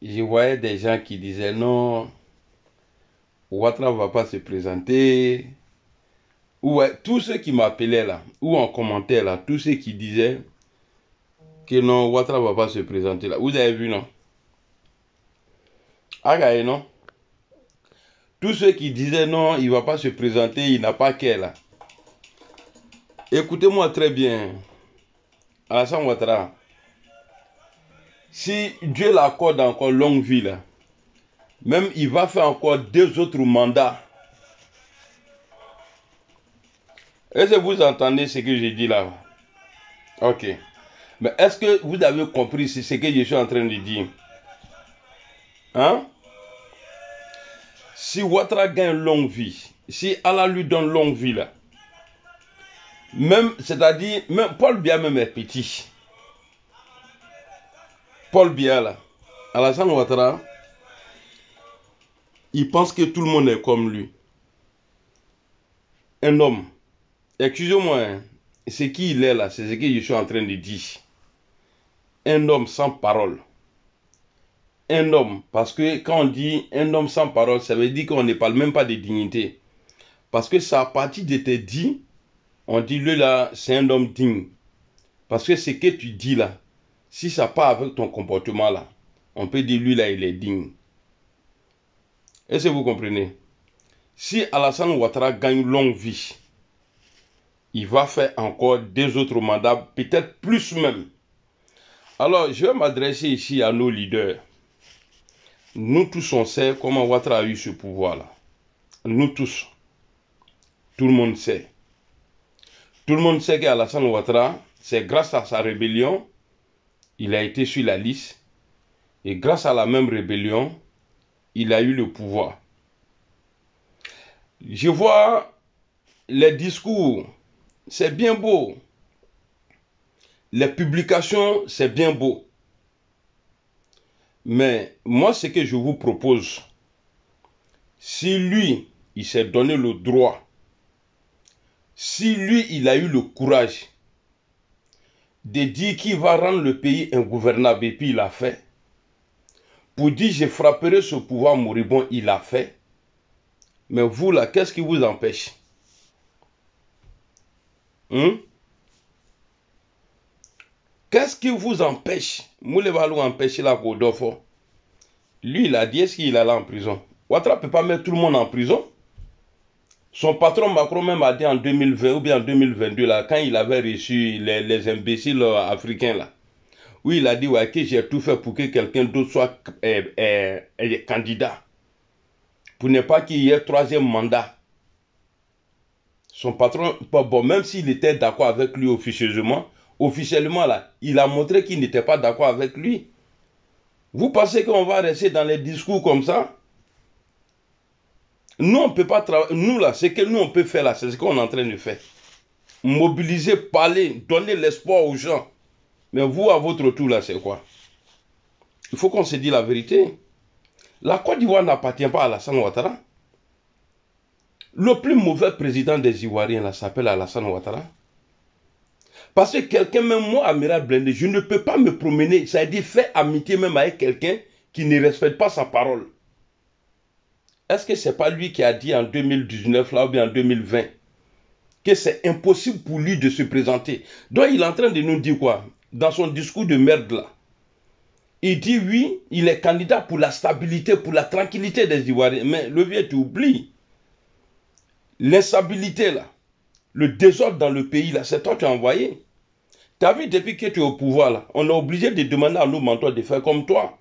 je voyais des gens qui disaient non, Ouattara ne va pas se présenter. Ou ouais, tous ceux qui m'appelaient là, ou en commentaire là, tous ceux qui disaient que non, Ouattara ne va pas se présenter là. Vous avez vu, non? Agaï, non? Tous ceux qui disaient non, il ne va pas se présenter, il n'a pas qu'elle là. Écoutez-moi très bien, Alassane Ouattara. Si Dieu l'accorde encore longue vie là, même il va faire encore 2 autres mandats. Est-ce que vous entendez ce que je dis là? Ok. Mais est-ce que vous avez compris ce que je suis en train de dire? Hein? Si Ouattara gagne longue vie, si Allah lui donne longue vie là, même, c'est-à-dire, même Paul Biya même est petit. Paul Biya là, Alassane Ouattara, il pense que tout le monde est comme lui. Un homme. Excusez-moi, hein, ce qu'il est là, c'est ce que je suis en train de dire. Un homme sans parole. Un homme, parce que quand on dit un homme sans parole, ça veut dire qu'on ne parle même pas de dignité. Parce que ça a parti de tes dits, on dit lui là, c'est un homme digne. Parce que ce que tu dis là, si ça part avec ton comportement là, on peut dire lui là, il est digne. Est-ce que vous comprenez? Si Alassane Ouattara gagne longue vie, il va faire encore 2 autres mandats, peut-être plus même. Alors, je vais m'adresser ici à nos leaders. Nous tous, on sait comment Ouattara a eu ce pouvoir-là. Nous tous. Tout le monde sait. Tout le monde sait qu'Alassane Ouattara, c'est grâce à sa rébellion, il a été sur la liste. Et grâce à la même rébellion, il a eu le pouvoir. Je vois les discours, c'est bien beau. Les publications, c'est bien beau. Mais moi, ce que je vous propose, si lui, il s'est donné le droit, si lui, il a eu le courage de dire qu'il va rendre le pays ingouvernable, et puis il l'a fait, pour dire je frapperai ce pouvoir moribond, il l'a fait. Mais vous là, qu'est-ce qui vous empêche? Qu'est-ce qui vous empêche? Moulevalo empêcher la Godofo. Lui, il a dit, est-ce qu'il allait en prison? Ouattara ne peut pas mettre tout le monde en prison. Son patron Macron même a dit en 2020 ou bien en 2022, là, quand il avait reçu les imbéciles africains, là, où il a dit ouais, que j'ai tout fait pour que quelqu'un d'autre soit candidat. Pour ne pas qu'il y ait 3e mandat. Son patron, bon, même s'il était d'accord avec lui officiellement, là, il a montré qu'il n'était pas d'accord avec lui. Vous pensez qu'on va rester dans les discours comme ça? Nous, on ne peut pas travailler. Nous, là, ce que nous, on peut faire, là, c'est ce qu'on est en train de faire. Mobiliser, parler, donner l'espoir aux gens. Mais vous, à votre tour, là, c'est quoi? Il faut qu'on se dise la vérité. La Côte d'Ivoire n'appartient pas à Alassane Ouattara. Le plus mauvais président des Ivoiriens, là, s'appelle Alassane Ouattara. Parce que quelqu'un, même moi, Amiral Blindé, je ne peux pas me promener, ça veut dire faire amitié même avec quelqu'un qui ne respecte pas sa parole. Est-ce que ce n'est pas lui qui a dit en 2019, là, ou bien en 2020, que c'est impossible pour lui de se présenter? Donc il est en train de nous dire quoi? Dans son discours de merde là, il dit oui, il est candidat pour la stabilité, pour la tranquillité des Ivoiriens. Mais le vieux, tu oublies. L'instabilité là, le désordre dans le pays là, c'est toi qui as envoyé. Tu as vu, depuis que tu es au pouvoir là, on est obligé de demander à nos mentors de faire comme toi.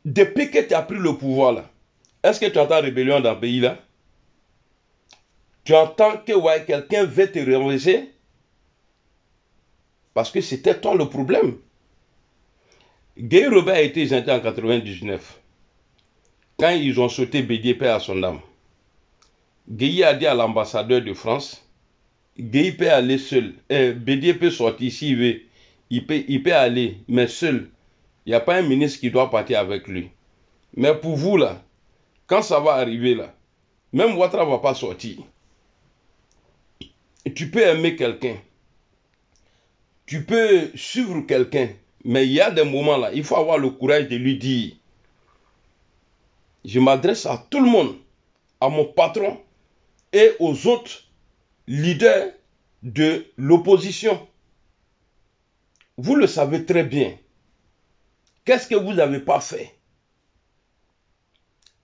Depuis que tu as pris le pouvoir là, est-ce que tu entends rébellion dans le pays là? Tu entends que ouais, quelqu'un veut te renverser? Parce que c'était toi le problème. Guy Robert a été gentil en 99. Quand ils ont sauté BDP à son âme. Guy a dit à l'ambassadeur de France, Guy peut aller seul. BDP peut sortir s'il veut. Il peut aller, mais seul. Il n'y a pas un ministre qui doit partir avec lui. Mais pour vous là, quand ça va arriver là, même Ouattara ne va pas sortir. Tu peux aimer quelqu'un. Tu peux suivre quelqu'un. Mais il y a des moments là, il faut avoir le courage de lui dire. Je m'adresse à tout le monde, à mon patron et aux autres leaders de l'opposition. Vous le savez très bien. Qu'est-ce que vous n'avez pas fait?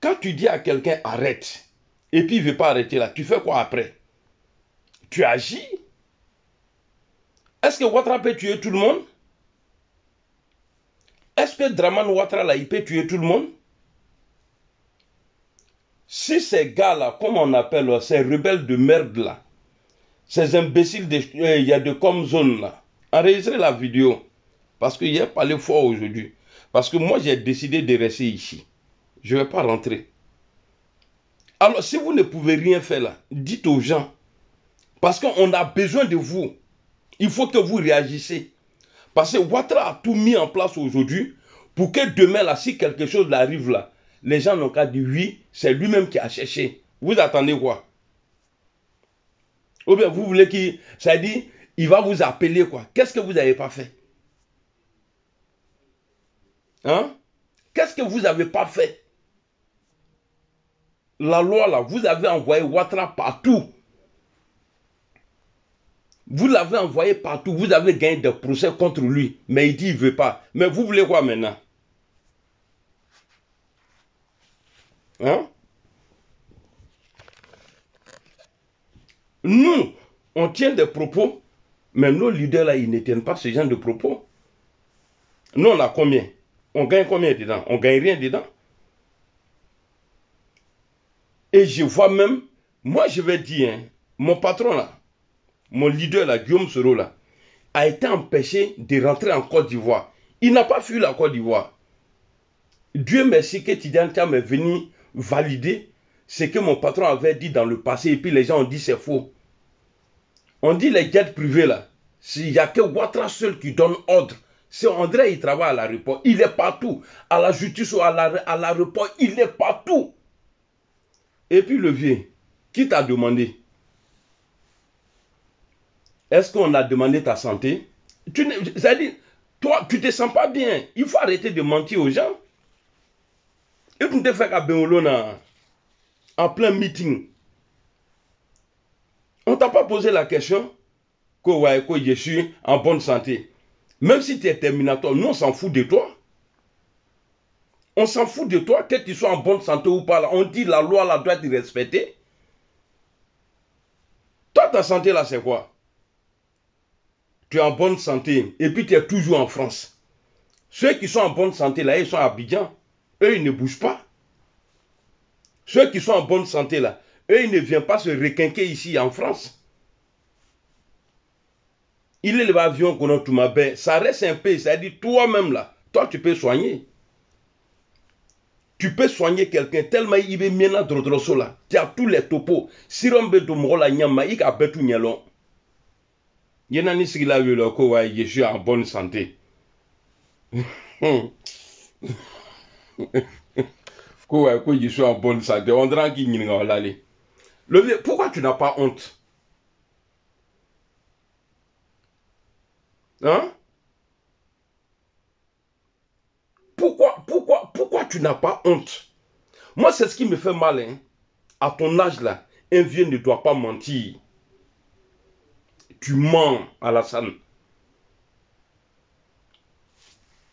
Quand tu dis à quelqu'un arrête, et puis il ne veut pas arrêter là, tu fais quoi après? Tu agis? Est-ce que Ouattara peut tuer tout le monde? Est-ce que Draman Ouattara là, il peut tuer tout le monde? Si ces gars-là, comme on appelle, ces rebelles de merde là, ces imbéciles, il y a de comme zone là, enregistrez la vidéo, parce qu'il y a parlé fort aujourd'hui. Parce que moi, j'ai décidé de rester ici. Je ne vais pas rentrer. Alors, si vous ne pouvez rien faire là, dites aux gens, parce qu'on a besoin de vous. Il faut que vous réagissez. Parce que Ouattara a tout mis en place aujourd'hui pour que demain, là, si quelque chose arrive là, les gens n'ont qu'à dire oui, c'est lui-même qui a cherché. Vous attendez quoi? Ou bien vous voulez qu'il... Ça dit, il va vous appeler quoi? Qu'est-ce que vous n'avez pas fait? Hein? Qu'est-ce que vous n'avez pas fait? La loi là, vous avez envoyé Ouattara partout. Vous l'avez envoyé partout. Vous avez gagné des procès contre lui. Mais il dit qu'il ne veut pas. Mais vous voulez quoi maintenant? Hein? Nous, on tient des propos, mais nos leaders là, ils ne tiennent pas ce genre de propos. Nous, on a combien? On gagne combien dedans? On gagne rien dedans. Et je vois même, moi je vais dire, hein, mon patron là, mon leader là, Guillaume Soro là, a été empêché de rentrer en Côte d'Ivoire. Il n'a pas fui la Côte d'Ivoire. Dieu merci que Tidiane Thiam est venu valider ce que mon patron avait dit dans le passé et puis les gens ont dit c'est faux. On dit les jets privés là, s'il n'y a que Ouattara seul qui donne ordre. C'est André, il travaille à l'aéroport, il est partout. À la justice ou à l'aéroport, il est partout. Et puis le vieux, qui t'a demandé? Est-ce qu'on a demandé ta santé? C'est-à-dire, toi, tu ne te sens pas bien. Il faut arrêter de mentir aux gens. Et tu te fais qu'à Benolona, en plein meeting. On ne t'a pas posé la question que je suis en bonne santé. Même si tu es terminateur, nous on s'en fout de toi. On s'en fout de toi, que tu sois en bonne santé ou pas. Là. On dit la loi là, doit être respectée. Toi, ta santé là, c'est quoi? Tu es en bonne santé et puis tu es toujours en France. Ceux qui sont en bonne santé là, ils sont à Abidjan. Eux, ils ne bougent pas. Ceux qui sont en bonne santé là, eux, ils ne viennent pas se requinquer ici en France. Il est l'avion qu'on a tout ma bain. Ça reste un pays, c'est-à-dire toi-même là, toi tu peux soigner. Tu peux soigner quelqu'un tellement il est bien dans là. Tu as tous les topos. Si on veut la nyama, il a betu nyalon. Il y a ni la vu le ko je suis en bonne santé. Ko je suis en bonne santé. On dirait qu'il n'y a pas le pourquoi tu n'as pas honte? Hein? Pourquoi tu n'as pas honte? Moi, c'est ce qui me fait mal. Hein. À ton âge là, un vieux ne doit pas mentir. Tu mens, Alassane.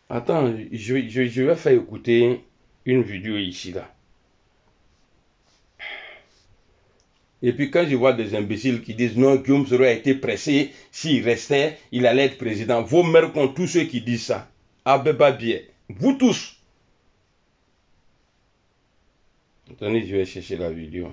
Attends, je vais faire écouter une vidéo ici là. Et puis quand je vois des imbéciles qui disent non, Guillaume Soro a été pressé, s'il restait, il allait être président. Vos mères contre tous ceux qui disent ça. Abeba bien. Vous tous. Attendez, je vais chercher la vidéo.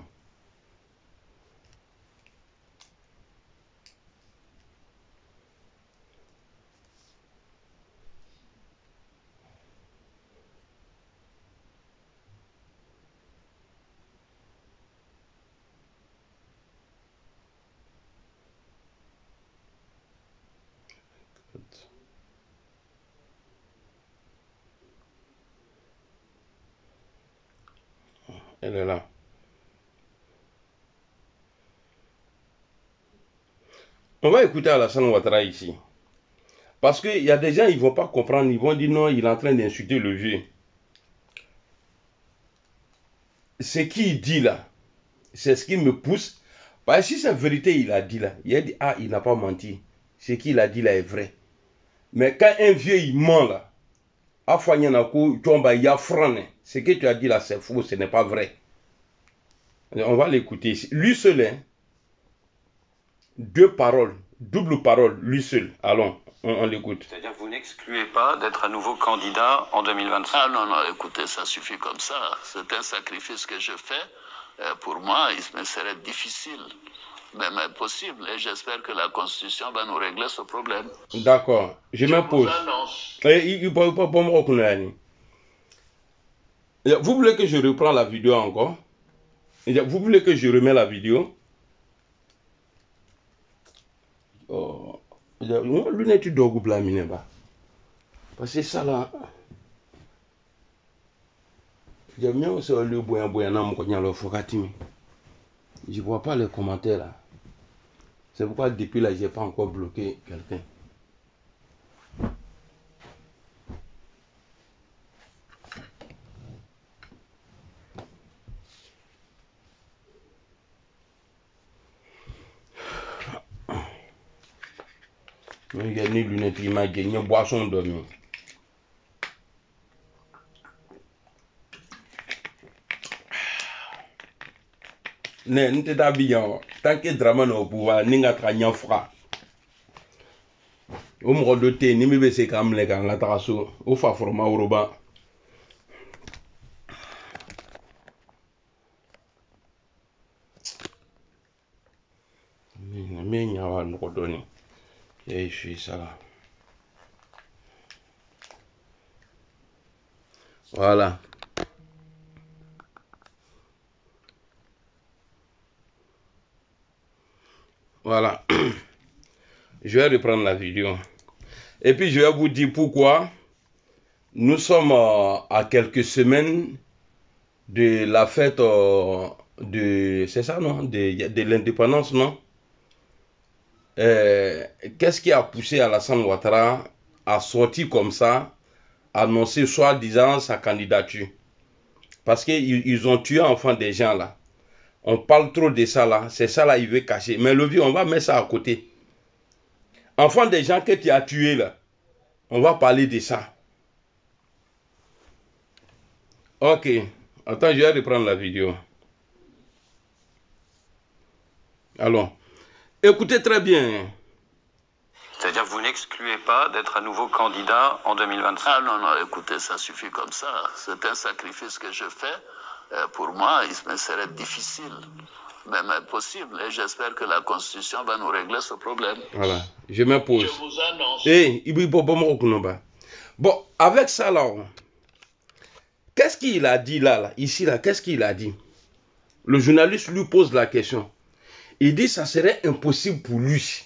Elle est là. On va écouter Alassane Ouattara ici. Parce qu'il y a des gens, ils ne vont pas comprendre. Ils vont dire non, il est en train d'insulter le vieux. Ce qu'il dit là, c'est ce qui me pousse. Parce que si c'est vérité, il a dit là. Il a dit, ah, il n'a pas menti. Ce qu'il a dit là est vrai. Mais quand un vieux, il ment là, ce que tu as dit là, c'est faux, ce n'est pas vrai. On va l'écouter. Lui seul, hein, deux paroles, double parole, lui seul. Allons, on l'écoute. C'est-à-dire que vous n'excluez pas d'être à nouveau candidat en 2025? Ah non, non, écoutez, ça suffit comme ça. C'est un sacrifice que je fais. Pour moi, il me serait difficile, même impossible. Et j'espère que la Constitution va nous régler ce problème. D'accord, je m'impose. Vous voulez que je reprends la vidéo encore? Vous voulez que je remets la vidéo? Oh, lunette dogu blamine ba. Parce que ça là, je vois pas les commentaires là. C'est pourquoi depuis là, j'ai pas encore bloqué quelqu'un. Il y a des lunettes qui m'a gagné boisson dormi. Ne n'était pas bien. Tant que drama au pouvoir, n'inga tranya fra. Au moro de thé, ni me bese kam le kan la traso. Au fa forma uroba. Mais n'y a pas de redonner. Et je suis ça là. Voilà. Voilà. Je vais reprendre la vidéo. Et puis je vais vous dire pourquoi nous sommes à quelques semaines de la fête de... C'est ça, non? De l'indépendance, non? Qu'est-ce qui a poussé Alassane Ouattara à sortir comme ça, annoncer soi-disant sa candidature? Parce qu'ils ont tué enfant des gens là. On parle trop de ça là. C'est ça là, il veut cacher. Mais le vieux, on va mettre ça à côté. Enfant des gens que tu as tués là. On va parler de ça. Ok. Attends, je vais reprendre la vidéo. Allons. Écoutez très bien. C'est-à-dire que vous n'excluez pas d'être à nouveau candidat en 2025? Ah non, non, écoutez, ça suffit comme ça. C'est un sacrifice que je fais. Pour moi, il me serait difficile, même impossible. Et j'espère que la Constitution va nous régler ce problème. Voilà, je m'impose. Je vous annonce. Bon, avec ça là, qu'est-ce qu'il a dit là, ici là, qu'est-ce qu'il a dit? Le journaliste lui pose la question. Il dit que ça serait impossible pour lui.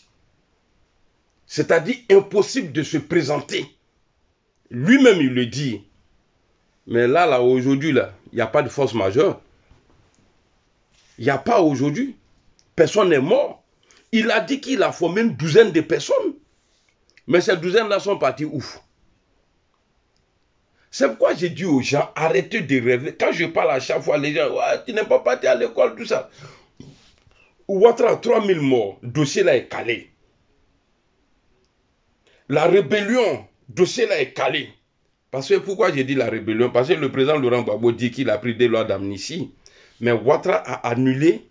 C'est-à-dire impossible de se présenter. Lui-même, il le dit. Mais là, aujourd'hui, là, il n'y a pas de force majeure. Il n'y a pas aujourd'hui. Personne n'est mort. Il a dit qu'il a formé une douzaine de personnes. Mais ces douzaines-là sont parties ouf. C'est pourquoi j'ai dit aux gens, arrêtez de rêver. Quand je parle à chaque fois, les gens, ouais, tu n'es pas parti à l'école, tout ça. Ouattara, 3000 morts, dossier là est calé. La rébellion, dossier là est calé. Parce que pourquoi j'ai dit la rébellion? Parce que le président Laurent Gbagbo dit qu'il a pris des lois d'amnistie. Mais Ouattara a annulé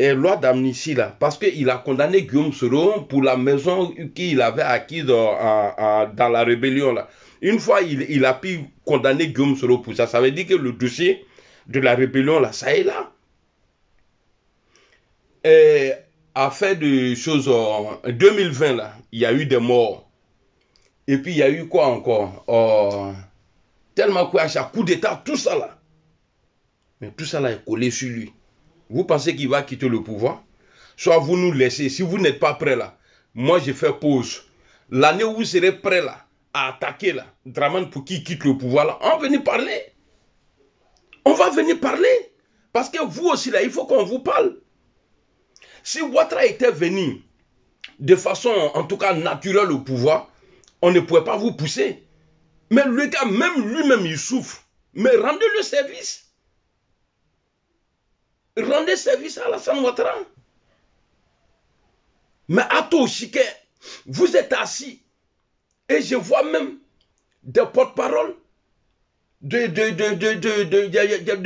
les lois d'amnistie là. Parce qu'il a condamné Guillaume Soro pour la maison qu'il avait acquise dans la rébellion là. Une fois il a pu condamner Guillaume Soro pour ça. Ça veut dire que le dossier de la rébellion là, ça est là. Et à fait de choses en 2020 là, il y a eu des morts. Et puis il y a eu quoi encore? Tellement quoi, à chaque coup d'état, tout ça là. Mais tout ça là est collé sur lui. Vous pensez qu'il va quitter le pouvoir? Soit vous nous laissez, si vous n'êtes pas prêt là, moi je fais pause. L'année où vous serez prêt là, à attaquer là, Dramane pour qu'il quitte le pouvoir là, on va venir parler. On va venir parler. Parce que vous aussi là, il faut qu'on vous parle. Si Ouattara était venu de façon, en tout cas, naturelle au pouvoir, on ne pouvait pas vous pousser. Mais le gars, même lui-même, il souffre. Mais rendez le service. Rendez service à Alassane Ouattara. Mais Ato Chiquet, vous êtes assis. Et je vois même des porte-paroles de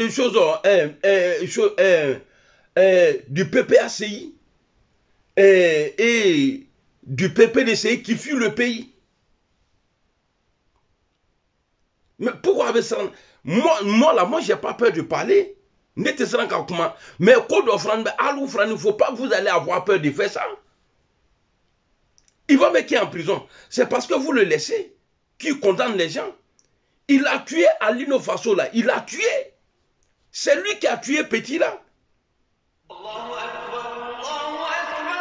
choses du PPACI et du PPDCI qui fuient le pays. Mais pourquoi avec ça? Moi, j'ai pas peur de parler. Mais il ne faut pas vous allez avoir peur de faire ça. Il va mettre qui en prison? C'est parce que vous le laissez, qui condamne les gens. Il a tué Alino Faso là. Il a tué. C'est lui qui a tué Petit là.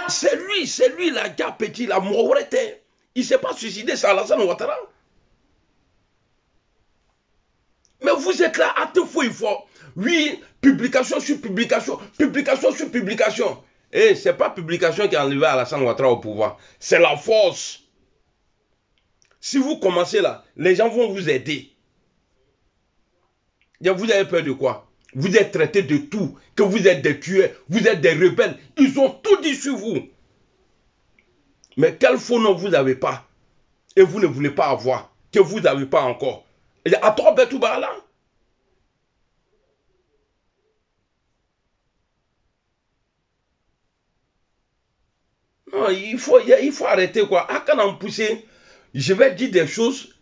C'est lui la gars Petit là. Mouarete. Il ne s'est pas suicidé, c'est Alassane Ouattara. Mais vous êtes là, à tout fois, il faut. Oui, publication sur publication, publication sur publication. Et ce n'est pas publication qui a enlevé Alassane Ouattara au pouvoir. C'est la force. Si vous commencez là, les gens vont vous aider. Vous avez peur de quoi? Vous êtes traités de tout, que vous êtes des tueurs, vous êtes des rebelles. Ils ont tout dit sur vous. Mais quel faux nom vous n'avez pas? Et vous ne voulez pas avoir, que vous n'avez pas encore. Et à toi, Betouba là. Non, il faut arrêter quoi. À quand on pousse, je vais dire des choses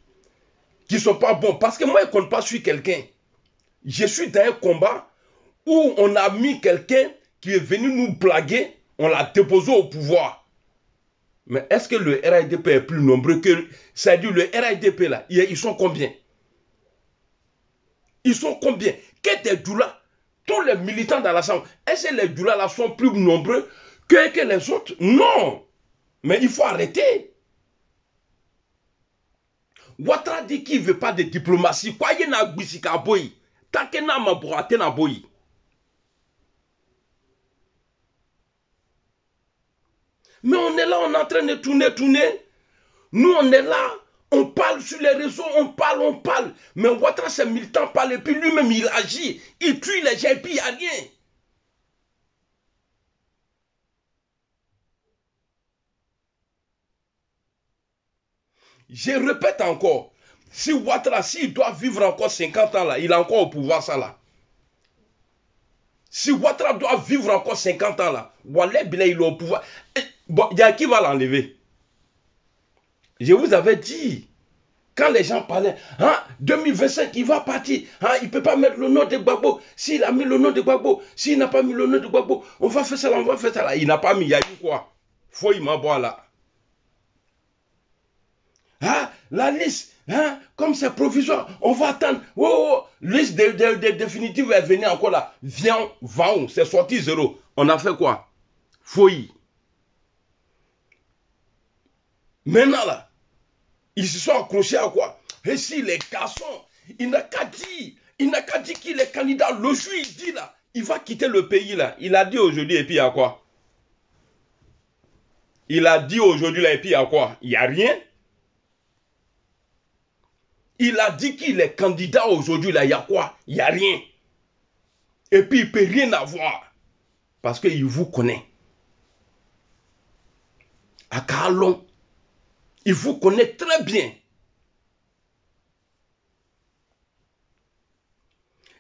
qui ne sont pas bonnes. Parce que moi, je ne compte pas sur quelqu'un. Je suis dans un combat où on a mis quelqu'un qui est venu nous blaguer, on l'a déposé au pouvoir. Mais est-ce que le RIDP est plus nombreux que... C'est-à-dire le RIDP là, ils sont combien? Ils sont combien? Que des doulas, tous les militants dans l'Assemblée, est-ce que les doulas là sont plus nombreux que les autres? Non. Mais il faut arrêter. Ouattara dit qu'il ne veut pas de diplomatie. Quoi, il y a un bisika boy. Tant qu'il y a un mabourate na boy. Mais on est là, on est en train de tourner. Nous, on est là, on parle sur les réseaux, on parle. Mais Ouattara, ses militants parlent et puis lui-même, il agit. Il tue les gens et puis il n'y a rien. Je répète encore, si Ouattara, s'il doit vivre encore 50 ans là, il a encore au pouvoir ça là. Si Ouattara doit vivre encore 50 ans là, Wallah Bila il est au pouvoir. Bon, il y a qui va l'enlever? Je vous avais dit, quand les gens parlaient, 2025 il va partir, il ne peut pas mettre le nom de Gbagbo. S'il a mis le nom de Gbagbo, s'il n'a pas mis le nom de Gbagbo, on va faire ça là, Il n'a pas mis, il y a eu quoi? Faut il m'aboie là. La liste, comme c'est provisoire, on va attendre. Liste définitive est venue encore là. Viens, va où? C'est sorti 0. On a fait quoi? Fouille. Maintenant là, ils se sont accrochés à quoi? Et si les garçons, il n'a qu'à dire qu'il est candidat. Le jour il dit là, il va quitter le pays là. Il a dit aujourd'hui et puis il y a quoi? Il a dit aujourd'hui là et puis il y a quoi? Il n'y a rien. Il a dit qu'il est candidat aujourd'hui, là, il y a quoi? Il n'y a rien. Et puis, il ne peut rien avoir. Parce qu'il vous connaît. À Kalon, il vous connaît très bien.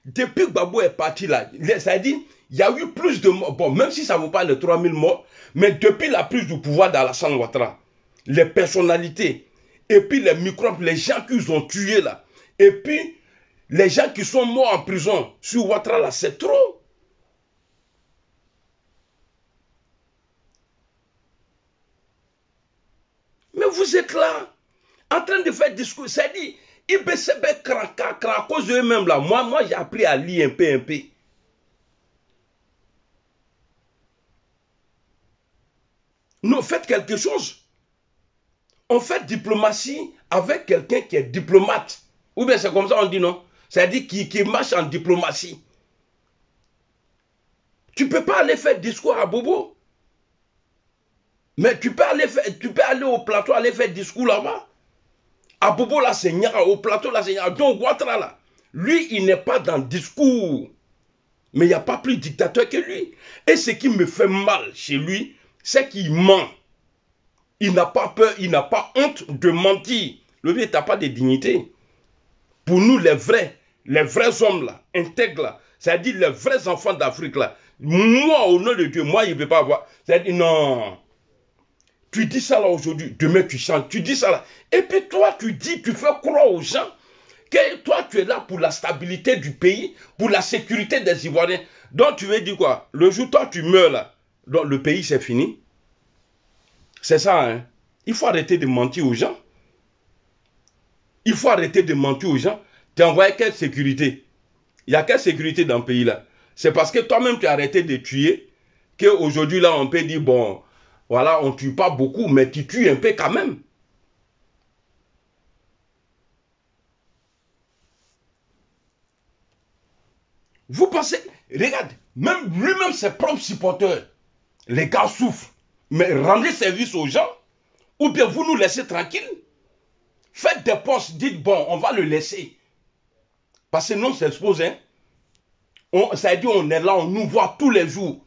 Depuis que Gbagbo est parti là, c'est-à-dire, il y a eu plus de morts. Bon, même si ça ne vaut pas les 3000 morts, mais depuis la prise du pouvoir d'Alassane Ouattara, les personnalités, et puis les microbes, les gens qu'ils ont tués là. Et puis, les gens qui sont morts en prison sur Ouattara là, c'est trop. Mais vous êtes là, en train de faire discours. C'est-à-dire, ils BCB à cause d'eux-mêmes là. Moi j'ai appris à lire un peu. Non, faites quelque chose. On fait diplomatie avec quelqu'un qui est diplomate. Ou bien c'est comme ça on dit non. C'est-à-dire qui marche en diplomatie. Tu ne peux pas aller faire discours à Bobo. Mais tu peux aller au plateau, aller faire discours là-bas. À Bobo là, c'est Niara, au plateau là, c'est Niara. Donc Ouattara là, lui, il n'est pas dans le discours. Mais il n'y a pas plus dictateur que lui. Et ce qui me fait mal chez lui, c'est qu'il ment. Il n'a pas peur, il n'a pas honte de mentir. Le vieux n'a pas de dignité. Pour nous, les vrais hommes là, intègres là, c'est-à-dire les vrais enfants d'Afrique là, moi, au nom de Dieu, moi, il ne peut pas avoir. C'est-à-dire, non. Tu dis ça là aujourd'hui, demain tu chantes, tu dis ça là. Et puis toi, tu fais croire aux gens que toi, tu es là pour la stabilité du pays, pour la sécurité des Ivoiriens. Donc, tu veux dire quoi? Le jour où toi, tu meurs là, donc le pays, c'est fini. C'est ça, hein. Il faut arrêter de mentir aux gens. Il faut arrêter de mentir aux gens. Tu as envoyé quelle sécurité? Il y a quelle sécurité dans le pays là? C'est parce que toi-même, tu as arrêté de tuer qu'aujourd'hui, là, on peut dire, bon, voilà, on ne tue pas beaucoup, mais tu tues un peu quand même. Vous pensez, regarde, même lui-même, ses propres supporters, les gars souffrent. Mais rendez service aux gens, ou bien vous nous laissez tranquilles. Faites des postes, dites, bon, on va le laisser. Parce que non, c'est exposé. Hein? Ça veut dire on est là, on nous voit tous les jours.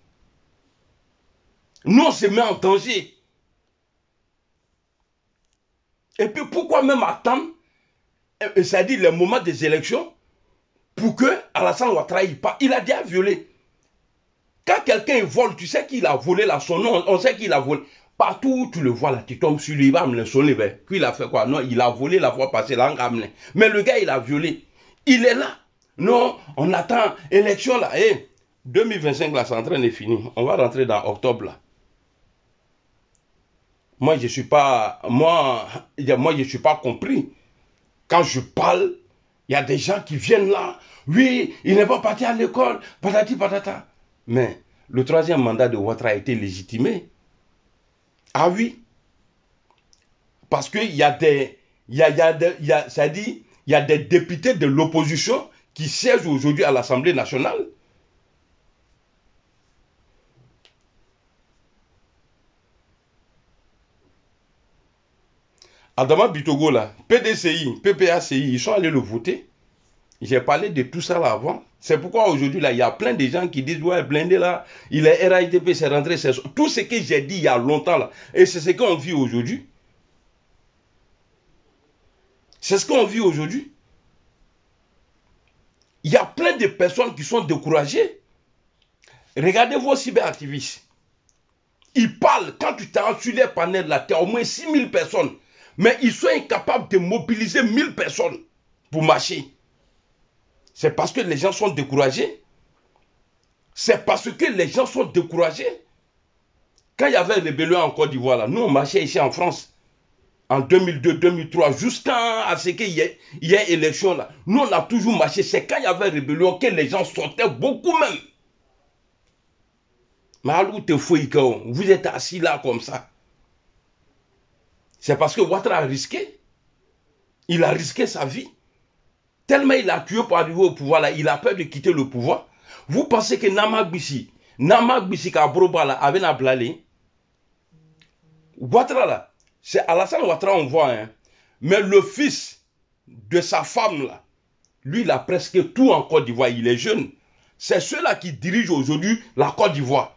Nous, on se met en danger. Et puis, pourquoi même attendre, c'est-à-dire le moment des élections, pour que Alassane Ouattara ne pas. Il a déjà violé. Quand quelqu'un vole, tu sais qu'il a volé là, son nom, on sait qu'il a volé. Partout où tu le vois là, tu tombes sur lui, il va me le sonner. Puis il a fait quoi? Non, il a volé la fois passée, là, mais le gars, il a violé. Il est là. Non, on attend élection là. 2025 là, c'est en train de finir. On va rentrer dans octobre là. Moi, je suis pas compris. Quand je parle, il y a des gens qui viennent là. Oui, il n'est pas parti à l'école, patati patata. Mais le troisième mandat de Ouattara a été légitimé. Ah oui. Parce qu'il y a des députés de l'opposition qui siègent aujourd'hui à l'Assemblée nationale. Adama Bitogo là, PDCI, PPACI, ils sont allés le voter. J'ai parlé de tout ça là avant. C'est pourquoi aujourd'hui, là, il y a plein de gens qui disent, ouais, blindé là, il est RAIDP, c'est rentré, c'est tout ce que j'ai dit il y a longtemps là. Et c'est ce qu'on vit aujourd'hui. C'est ce qu'on vit aujourd'hui. Il y a plein de personnes qui sont découragées. Regardez vos cyberactivistes. Ils parlent, quand tu t'as sur les panels là, tu as au moins 6000 personnes. Mais ils sont incapables de mobiliser 1000 personnes pour marcher. C'est parce que les gens sont découragés. C'est parce que les gens sont découragés. Quand il y avait une rébellion en Côte d'Ivoire, là, nous on marchait ici en France. En 2002, 2003, jusqu'à ce qu'il y ait élection là. Nous on a toujours marché. C'est quand il y avait une rébellion que les gens sortaient beaucoup même. Mais alors, vous êtes assis là comme ça. C'est parce que Ouattara a risqué. Il a risqué sa vie. Tellement il a tué pour arriver au pouvoir là, il a peur de quitter le pouvoir. Vous pensez que Nama Gbissi Kabroba là, avait n'a blalé. Ouattara là, c'est Alassane Ouattara on voit, hein. Mais le fils de sa femme là, lui il a presque tout en Côte d'Ivoire, il est jeune. C'est ceux-là qui dirigent aujourd'hui la Côte d'Ivoire.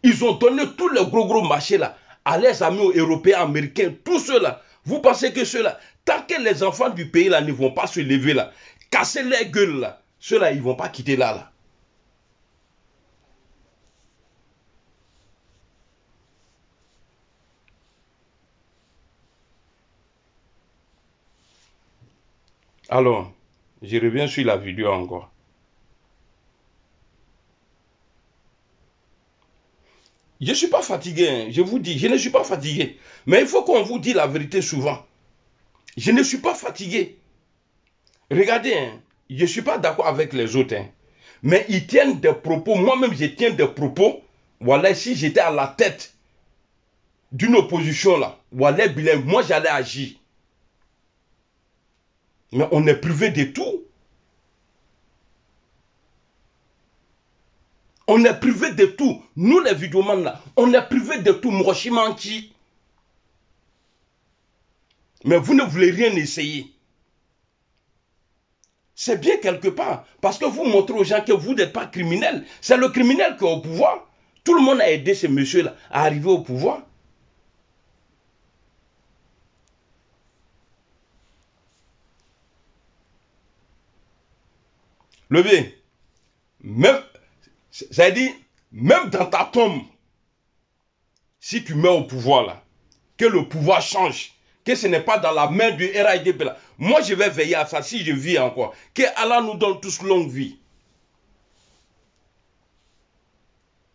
Ils ont donné tous les gros marchés là à les amis européens, américains, tous ceux-là. Vous pensez que ceux-là, tant que les enfants du pays là ne vont pas se lever là, casser les gueules là, ceux-là ils ne vont pas quitter là. Alors, je reviens sur la vidéo encore. Je ne suis pas fatigué, hein. Je vous dis, je ne suis pas fatigué. Mais il faut qu'on vous dise la vérité souvent. Je ne suis pas fatigué. Regardez, hein, je ne suis pas d'accord avec les autres. Hein, mais ils tiennent des propos. Moi-même, je tiens des propos. Voilà, si j'étais à la tête d'une opposition là, voilà, moi j'allais agir. Mais on est privé de tout. On est privé de tout. Nous, les vidéomans, là, on est privé de tout. Mrochimanchi. Mais vous ne voulez rien essayer. C'est bien quelque part. Parce que vous montrez aux gens que vous n'êtes pas criminel. C'est le criminel qui est au pouvoir. Tout le monde a aidé ces messieurs-là à arriver au pouvoir. Levier, même, ça dit, même dans ta tombe, si tu mets au pouvoir là, que le pouvoir change, que ce n'est pas dans la main du RIDP là. Moi, je vais veiller à ça si je vis encore. Que Allah nous donne tous longue vie.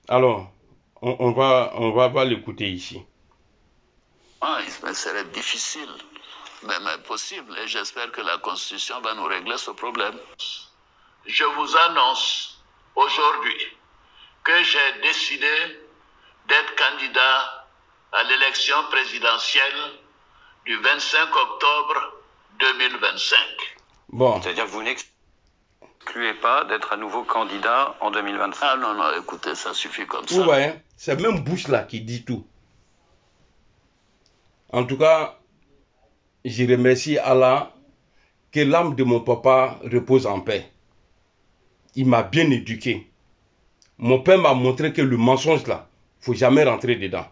Alors, on va pas l'écouter ici. Ah, il serait difficile, mais possible. Et j'espère que la Constitution va nous régler ce problème. Je vous annonce aujourd'hui que j'ai décidé d'être candidat à l'élection présidentielle du 25 octobre 2025. Bon. C'est-à-dire que vous n'excluez pas d'être à nouveau candidat en 2025. Ah non, non, écoutez, ça suffit comme ça. Ouais, c'est même Bush là qui dit tout. En tout cas, je remercie Allah que l'âme de mon papa repose en paix. Il m'a bien éduqué. Mon père m'a montré que le mensonge là, il ne faut jamais rentrer dedans.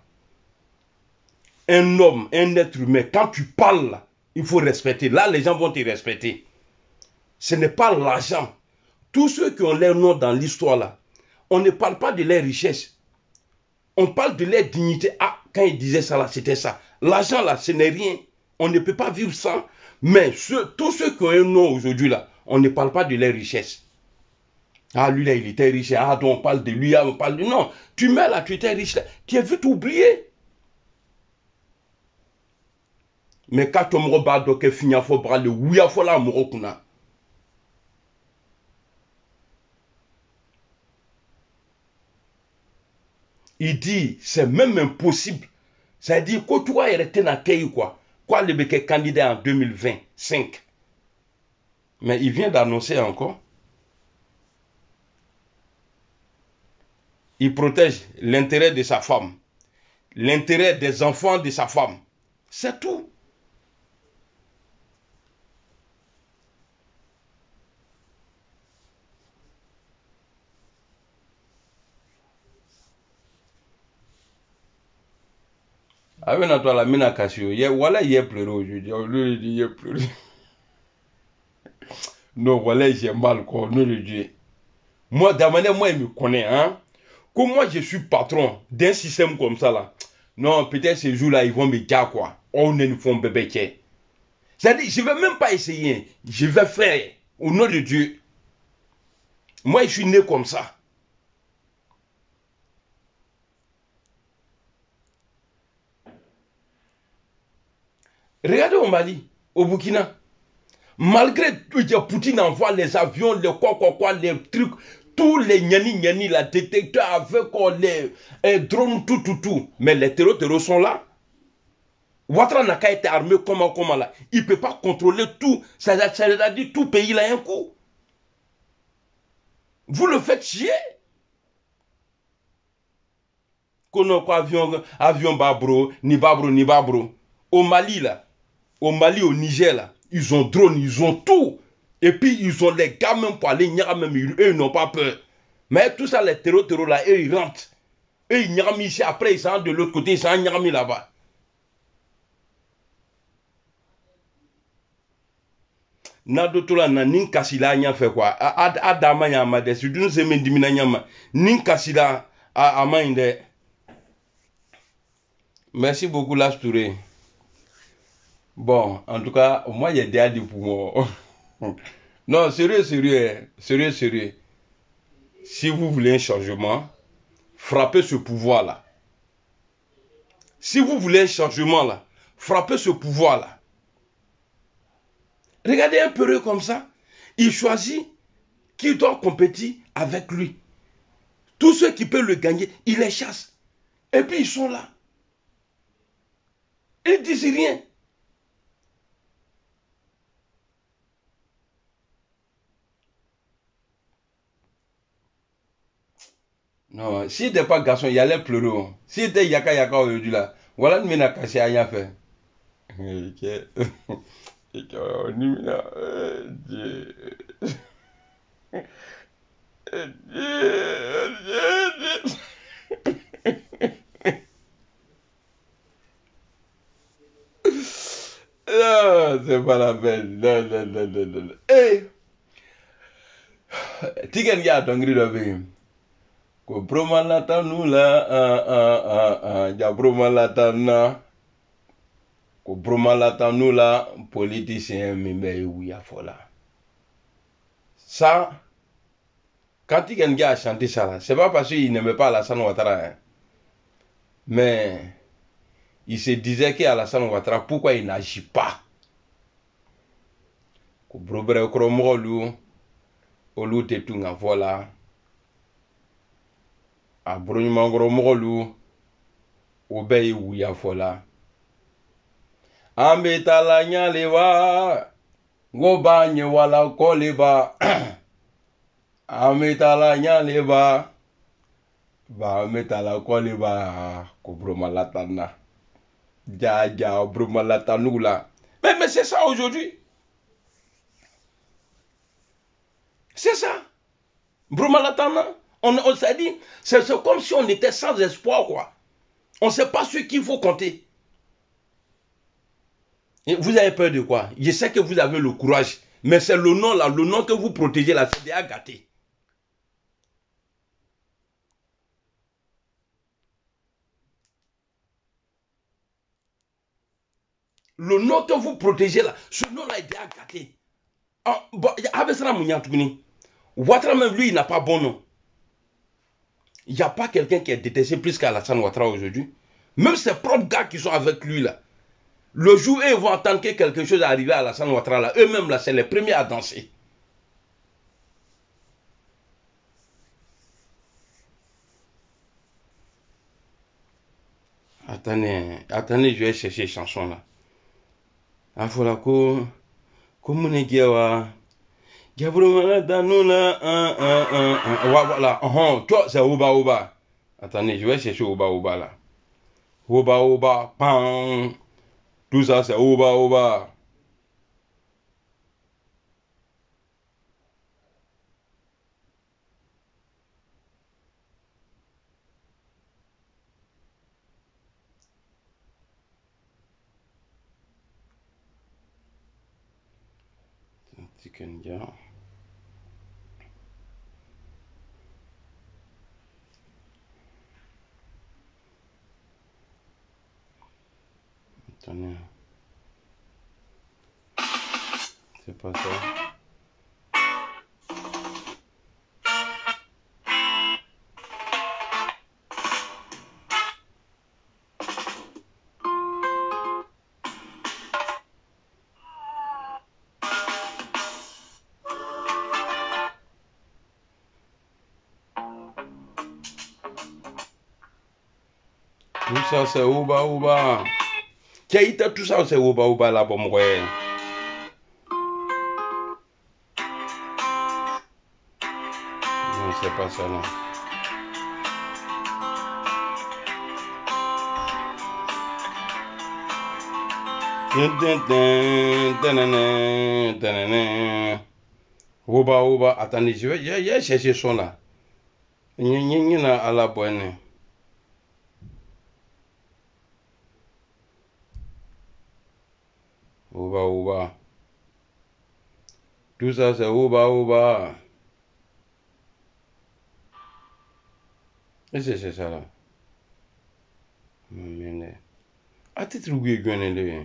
Un homme, un être humain, quand tu parles là, il faut respecter. Là, les gens vont te respecter. Ce n'est pas l'argent. Tous ceux qui ont leur nom dans l'histoire là, on ne parle pas de leur richesse. On parle de leur dignité. Ah, quand ils disaient ça là, c'était ça. L'argent là, ce n'est rien. On ne peut pas vivre sans. Mais tous ceux qui ont un nom aujourd'hui là, on ne parle pas de leur richesse. Ah, lui là, il était riche. Ah, donc on parle de lui, on parle de... Non, tu mets là, tu étais riche là. Tu es vite oublié. Mais quand tu me regardes, que finir faut bras le oui à la morokuna. Il dit, c'est même impossible. Ça dit, quand tu vas arrêter dans le quoi. Quoi, le bec est candidat en 2025. Mais il vient d'annoncer encore. Il protège l'intérêt de sa femme. L'intérêt des enfants de sa femme. C'est tout. Avec notre la mina Cassio, voilà, il est pleuré aujourd'hui. Lui, il est pleuré. Non, voilà, j'ai mal, quoi. Non, le Dieu. Moi, d'abord, moi, il me connaît, hein. Comme moi, je suis patron d'un système comme ça, là. Non, peut-être ces jours-là, ils vont me dire, quoi. On est une femme bébé. C'est-à-dire, je ne vais même pas essayer. Je vais faire, au nom de Dieu. Moi, je suis né comme ça. Regardez au Mali, au Burkina. Malgré tout, Poutine envoie les avions, les quoi, les trucs, tous les gnani, la détecteurs avec les drones, tout. Mais les terreaux sont là. Ouattara n'a qu'à être armé comment là. Il ne peut pas contrôler tout. Ça a dit tout pays là un coup. Vous le faites chier. Qu'on a avion babro, ni babro. Au Mali là. Au Mali, au Niger, là, ils ont drone, ils ont tout. Et puis, ils ont les gars même pour aller, eux, ils n'ont pas peur. Mais tout ça, les terreaux, là, eux, ils rentrent. Eux, ils n'ont ici, après, ils sont de l'autre côté, ils sont là-bas. Nadotola na ninkasila nya fait quoi? Adama nya ma de, si d'une semaine dimina nya ma. Ninkasila a mainde. Merci beaucoup, Las Touré. Bon, en tout cas, moi, il y a des amis pour moi. Non, sérieux. Si vous voulez un changement, frappez ce pouvoir-là. Si vous voulez un changement, là, frappez ce pouvoir-là. Regardez un peu comme ça. Il choisit qui doit compétir avec lui. Tous ceux qui peuvent le gagner, il les chasse. Et puis ils sont là. Ils ne disent rien. Non, s'il n'était pas garçon, il allait pleurer. Oh. S'il était yaka yaka aujourd'hui là, voilà le mena caché à rien faire. Non, c'est pas la peine. Non, non, non, non, non. Eh, tiken ya dongri do be. Ko bromalata nula ja bromalata na. Ko bromalata nula politicien mimbe ouya fola. Ça, quand Tiken a chanté ça là, c'est pas parce qu'il n'aimait pas Alassane Ouattara, hein, mais il se disait qu'Alassane Ouattara, pourquoi il n'agit pas? Ko brobre kromolu olu te tunga vola a bronyumangoro mogolu obey wuya fola ambetala nyalewa ngoba nyewala koleba ametala nyaleba ba metala koleba ko bromalatana ja bromalatanula mais c'est ça aujourd'hui. C'est ça. Bromalatana, on s'est dit, c'est comme si on était sans espoir, quoi. On ne sait pas sur qui il faut compter. Et vous avez peur de quoi? Je sais que vous avez le courage, mais c'est le nom là, le nom que vous protégez là, c'est déjà gâté. Le nom que vous protégez là, ce nom là est déjà gâté. Ouattara même lui, il n'a pas bon nom. Il n'y a pas quelqu'un qui est détesté plus qu'Alassane Ouattara aujourd'hui. Même ses propres gars qui sont avec lui là. Le jour où ils vont entendre que quelque chose est arrivé à Alassane Ouattara là, eux-mêmes là, c'est les premiers à danser. Attendez, je vais chercher les chansons là. Voilà ko Mounegiawa. Voilà, toi c'est Oba Oba. Attendez, je vais chercher Oba Oba là. Oba Oba, pam. Tout ça c'est Oba Oba. Kenya. Attendez. C'est pas ça. Tout ça c'est Oba Oba. Keita, tout ça c'est Oba Oba là pour moi. Non, c'est pas ça non. Oba Oba, attendez, je vais chercher son là. Il y a à la bonne. Oba Oba. Tout ça c'est Oba Oba. Et c'est ça là. A titre où est le.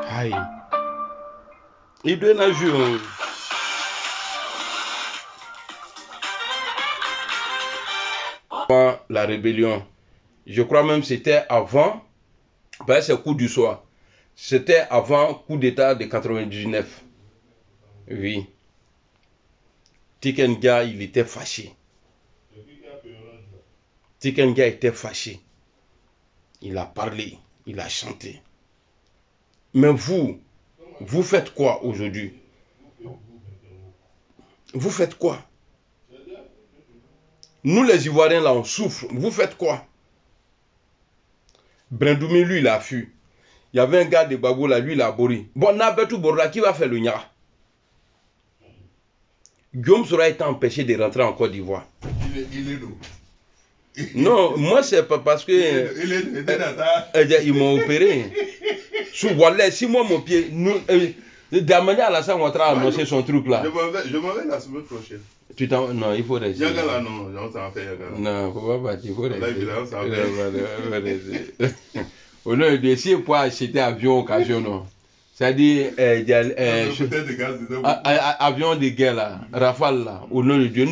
Aïe. Il doit en jouer. La rébellion. Je crois même que c'était avant. Ben, c'est coup du soir. C'était avant coup d'état de 99. Oui. Tikenga, il était fâché. Tikenga était fâché. Il a parlé, il a chanté. Mais vous faites quoi aujourd'hui? Vous faites quoi? Nous les Ivoiriens là, on souffre. Vous faites quoi? Brendoumi, lui, il a fui. Il y avait un gars de Babou là, lui, il a bourri. Bon, Nabetou Borla, qui va faire le Nya? Guillaume Sora été empêché de rentrer en Côte d'Ivoire. Il est d'où? Non, moi c'est pas parce que ils m'ont opéré. Sous Wallet, si moi mon pied, d'amener à la salle, on va annoncer son truc là. Je m'en vais la semaine prochaine. Non, il faut rester. Yagala, non, on s'en fait Yagala. Non, faut pas partir, il faut rester. Là, on s'en fait. Au lieu de si pour acheter avion occasion, non. C'est-à-dire, avion de guerre là, Rafale là, au nom de Dieu.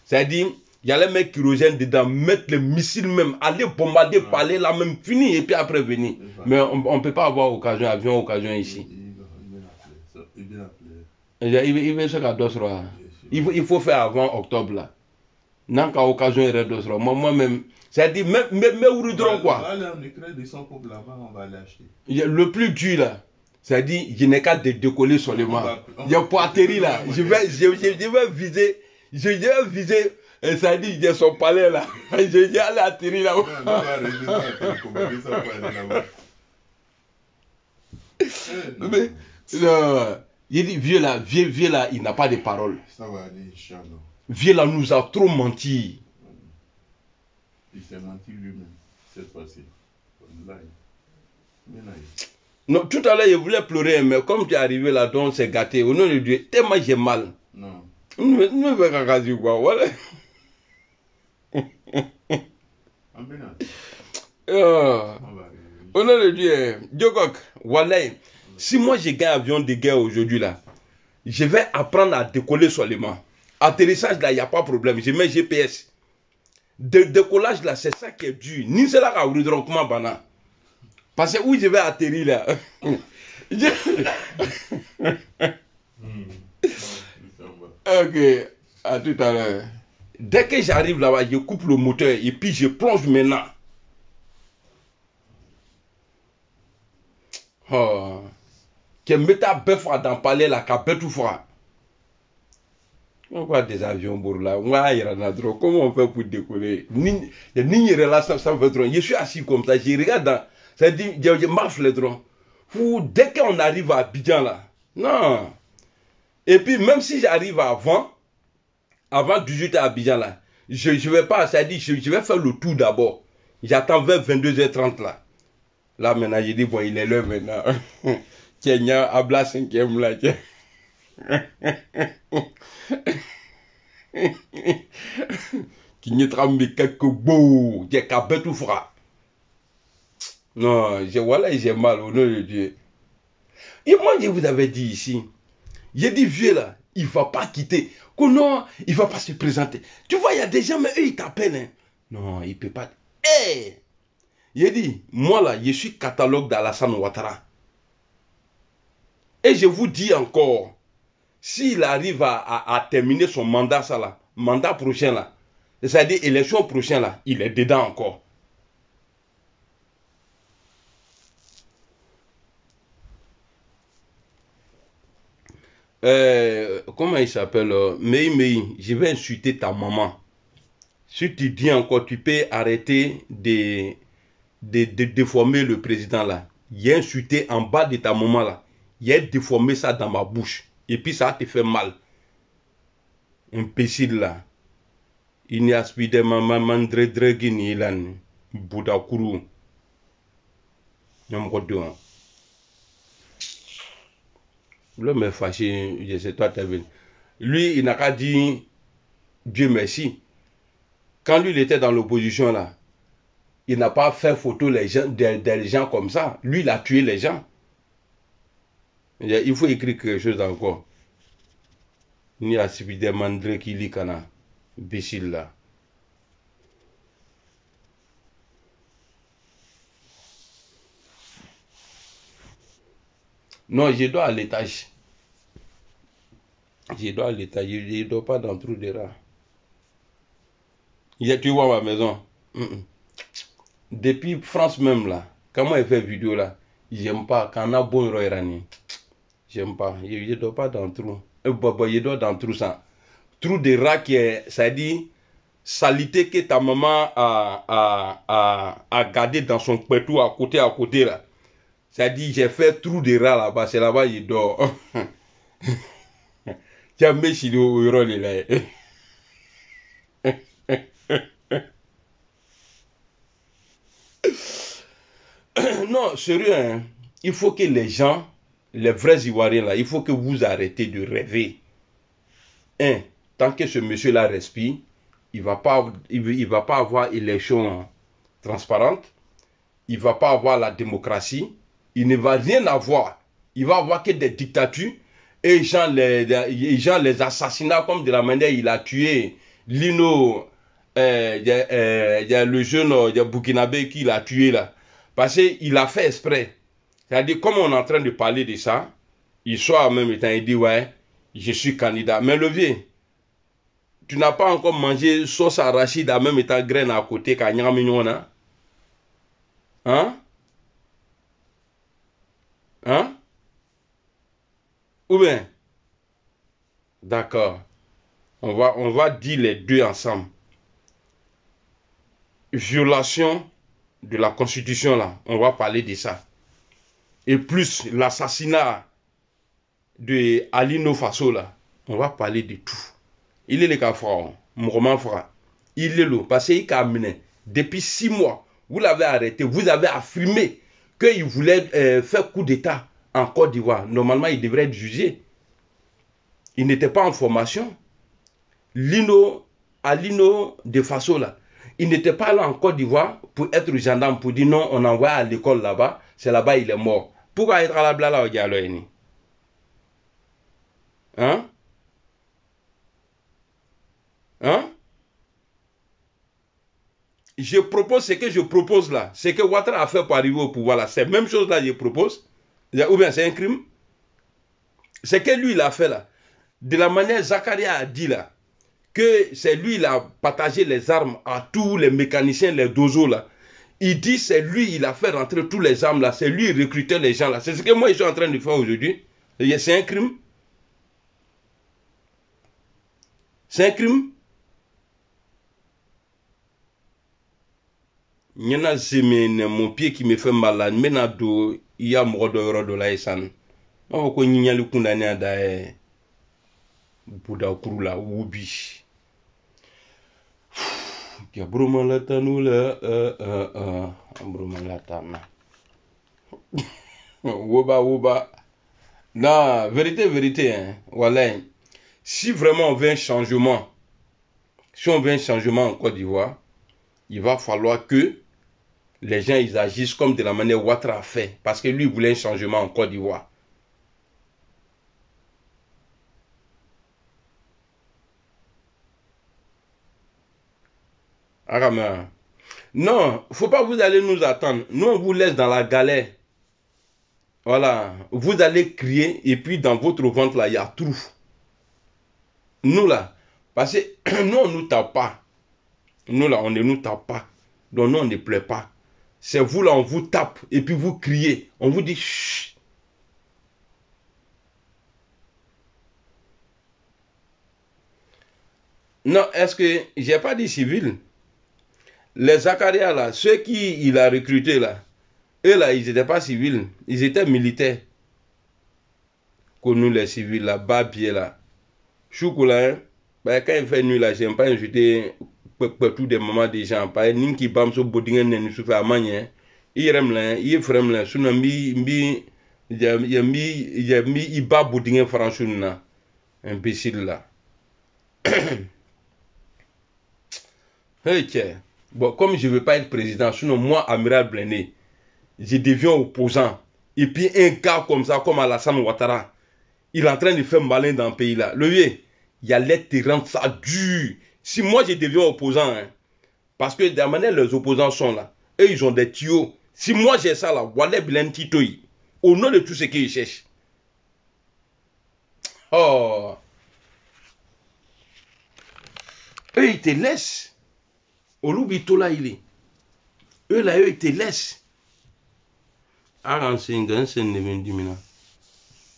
C'est-à-dire, il y a les mecs kyrogènes dedans, mettre les missiles même, aller bombarder, parler là même, fini et puis après venir. Mais on ne peut pas avoir occasion, avion occasion ici. Il veut ce qu'à il faut faire avant octobre là. Non qu'à occasion il reste d'osra. Moi-même, c'est-à-dire, mais où quoi. Le plus dur là. C'est-à-dire, je n'ai qu'à décoller seulement. Il y a pour atterrir là. Je vais viser. Je vais viser. C'est-à-dire, il y a son palais là. Je vais aller atterrir là. Mais, non, il dit, vieux là, il n'a pas de parole. Ça va aller, Inch'Allah. Vieux là nous a trop menti. Il s'est menti lui-même, cette fois-ci. Non, tout à l'heure, il voulait pleurer, mais comme tu es arrivé là, donc c'est gâté. Au nom de Dieu, tellement j'ai mal. Non. Ne veux pas dire quoi, voilà. Au nom de Dieu, Diogok, voilà. Si moi j'ai gagné avion de guerre aujourd'hui là, je vais apprendre à décoller seulement. Atterrissage là, il n'y a pas de problème. Je mets GPS. Décollage là, c'est ça qui est dur. Ni c'est là qu'à ouvrir comment bana. Parce que où je vais atterrir là. Ok, à tout à l'heure. Dès que j'arrive là-bas, je coupe le moteur et puis je plonge maintenant. Oh. Que meta bœuf dans palais là, qu'à tout froid. On voit des avions pour là. Comment on fait pour décoller? Je suis assis comme ça, je regarde dans. C'est-à-dire, je marche les drones. Dès qu'on arrive à Abidjan là, non. Et puis, même si j'arrive avant 18h à Abidjan là, je ne vais pas, c'est-à-dire, je vais faire le tour d'abord. J'attends vers 22h30 là. Là maintenant, je dis, bon, il est l'heure maintenant. Kenya, Abla 5e là. Qui n'y tremble quelques beaux, j'ai capé tout froid. Non, voilà, j'ai mal au nom de Dieu. Et moi, je vous avais dit ici, j'ai dit, vieux là, il ne va pas quitter. Que non, il ne va pas se présenter. Tu vois, il y a des gens, mais eux, ils t'appellent. Hein. Non, il ne peut pas. Hey! J'ai dit, moi là, je suis catalogue d'Alassane Ouattara. Et je vous dis encore, s'il arrive à terminer son mandat, ça là, mandat prochain là, c'est-à-dire élection prochaine là, il est dedans encore. Comment il s'appelle? Mei, je vais insulter ta maman. Si tu dis encore, tu peux arrêter de déformer le président là. Il a insulté en bas de ta maman là. Il a déformé ça dans ma bouche. Et puis ça te fait mal. Imbécile là. Il n'y a pas de maman mandredregini lan. Boudakuru. L'homme est fâché, je sais toi, lui, il n'a qu'à dire Dieu merci. Quand lui, il était dans l'opposition là, il n'a pas fait photo des gens comme ça. Lui, il a tué les gens. Il faut écrire quelque chose encore. Il y a des mandres qui lit kana. Imbécile là. Non, je dors à l'étage. Je dors à l'étage. Je ne dors pas dans le trou de rat. Tu vois ma maison. Depuis France même là, quand moi j'ai fait vidéo là, j'aime pas. Quand on a bon Royrani, j'aime pas. Je ne dors pas dans le trou. Je dors dans le trou ça. Trou de rat qui est, ça dit, salité que ta maman a gardé dans son pétou à côté là. Ça dit, j'ai fait trou de rat là-bas, c'est là-bas il dort. Tu as mis chez le là. Non, sérieux, hein? Il faut que les gens, les vrais Ivoiriens là, il faut que vous arrêtez de rêver. Tant que ce monsieur-là respire, il va pas avoir élection transparente, il va pas avoir la démocratie, il ne va rien avoir. Il va avoir que des dictatures et les gens les assassinats comme de la manière il a tué Lino, il y a le jeune Burkinabé qui l'a tué là. Parce qu'il a fait exprès. C'est-à-dire, comme on est en train de parler de ça, il soit en même temps, il dit, ouais, je suis candidat. Mais le vieux, tu n'as pas encore mangé sauce arachide en même temps graine à côté, quand il y a mignon, hein? Hein? Ou bien? D'accord. On va dire les deux ensemble. Violation de la Constitution, là. On va parler de ça. Et plus l'assassinat de Alino Faso, là. On va parler de tout. Il est le cas frère. Mon roman frère. Il est là. Parce qu'il a amené. Depuis 6 mois, vous l'avez arrêté. Vous avez affirmé qu'il voulait faire coup d'État en Côte d'Ivoire. Normalement, il devrait être jugé. Il n'était pas en formation. Alino de Faso, là. Il n'était pas là en Côte d'Ivoire pour être gendarme, pour dire non, on envoie à l'école là-bas. C'est là-bas, il est mort. Pourquoi être à la blala au Dialogue? Hein? Hein? Je propose ce que je propose là. Ce que Ouattara a fait pour arriver au pouvoir là. C'est la même chose là, je propose. Ou bien c'est un crime. Ce que lui il a fait là. De la manière Zakaria a dit là. Que c'est lui il a partagé les armes à tous les mécaniciens, les dozos là. Il dit c'est lui il a fait rentrer tous les armes là. C'est lui il recrutait les gens là. C'est ce que moi je suis en train de faire aujourd'hui. C'est un crime. C'est un crime. Il y en a mon pied qui me fait mal là. Maintenant, il y a mon de la Essan. Je vais vous dire que je vais Bouddha Kurula Wubi. Woba. Non, vérité, hein. Voilà. Si vraiment on veut un changement, en Côte d'Ivoire, il va falloir que les gens ils agissent comme de la manière Ouattara a fait. Parce que lui il voulait un changement en Côte d'Ivoire. Arama. Non, faut pas vous aller nous attendre. Nous on vous laisse dans la galère. Voilà. Vous allez crier et puis dans votre ventre là il y a trou. Nous là. Parce que nous on ne nous tape pas. Nous là on ne nous tape pas. Donc nous on ne pleure pas. C'est vous là, on vous tape et puis vous criez. On vous dit chut. Non, est-ce que j'ai pas dit civil? Les Zakaria là, ceux qui il a recruté là, eux là, ils n'étaient pas civils, ils étaient militaires. Comme nous les civils là, Babier là. Choukula, hein? Ben, quand il fait nuit là, j'aime pas insulter tous des moments des gens. Pas ninki bam so bodingen ne souffre à manier. Il rem là, il frem là, sous mi iba bodingen franchement imbécile là. Hey, tiens. Bon, comme je ne veux pas être président, sinon moi, Amiral Blindé, je deviens opposant. Et puis un gars comme ça, comme Alassane Ouattara, il est en train de faire malin dans le pays là. Le vieux, il y a l'aide de rendre ça dur. Si moi je deviens opposant, hein, parce que de la manière les opposants sont là, eux ils ont des tuyaux. Si moi j'ai ça là, Wallet Blindé Titoy, au nom de tout ce qu'ils cherchent, Oh. Eux, ils te laissent. Olubitola, il est. Eux, là, eux, ils te laissent. Aransinga, c'est une vendimina.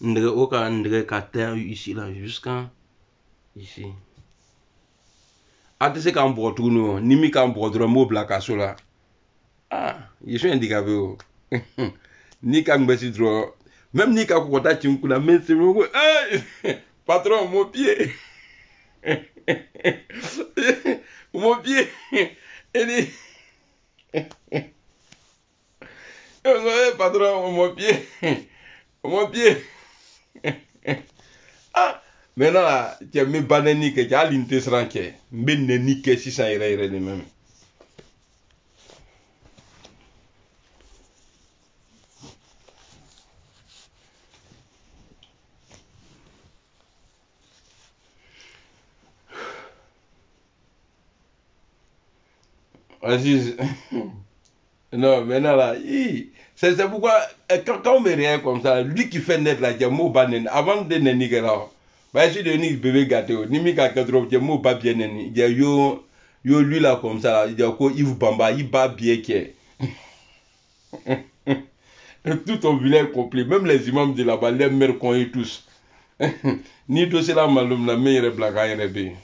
Ndre oka ndre kater ici, là, jusqu'à ici. Ah, tu sais qu'en Bretono, Nimi qu'en Bretono, mot blakasso là. Ah, je suis handicapé. Ni qu'en Bessidro. Même ni qu'à Kota Chinkula, mais c'est mon. Hey! Patron, mon pied. Mon pied. Et patron, mon pied. Mon pied. Ah! Maintenant, là, tu as mis banani que tu as l'interesse ranké. Mais n'est que 600 € de même. Aziz. Non, maintenant là, c'est pourquoi, quand on me réagit comme ça, lui qui fait net là, il y a mot banen, avant de nenni que là, bah, je suis bébé gâteau, ni mi ka kadro, il y a mot pas bien nenni, il y a yo lui là comme ça, il y a quoi, Yves Bamba, il bat bien qui tout ton village complet, même les imams de là-bas, les mères qu'on est tous. Ni tout cela malum la meilleure blague à y.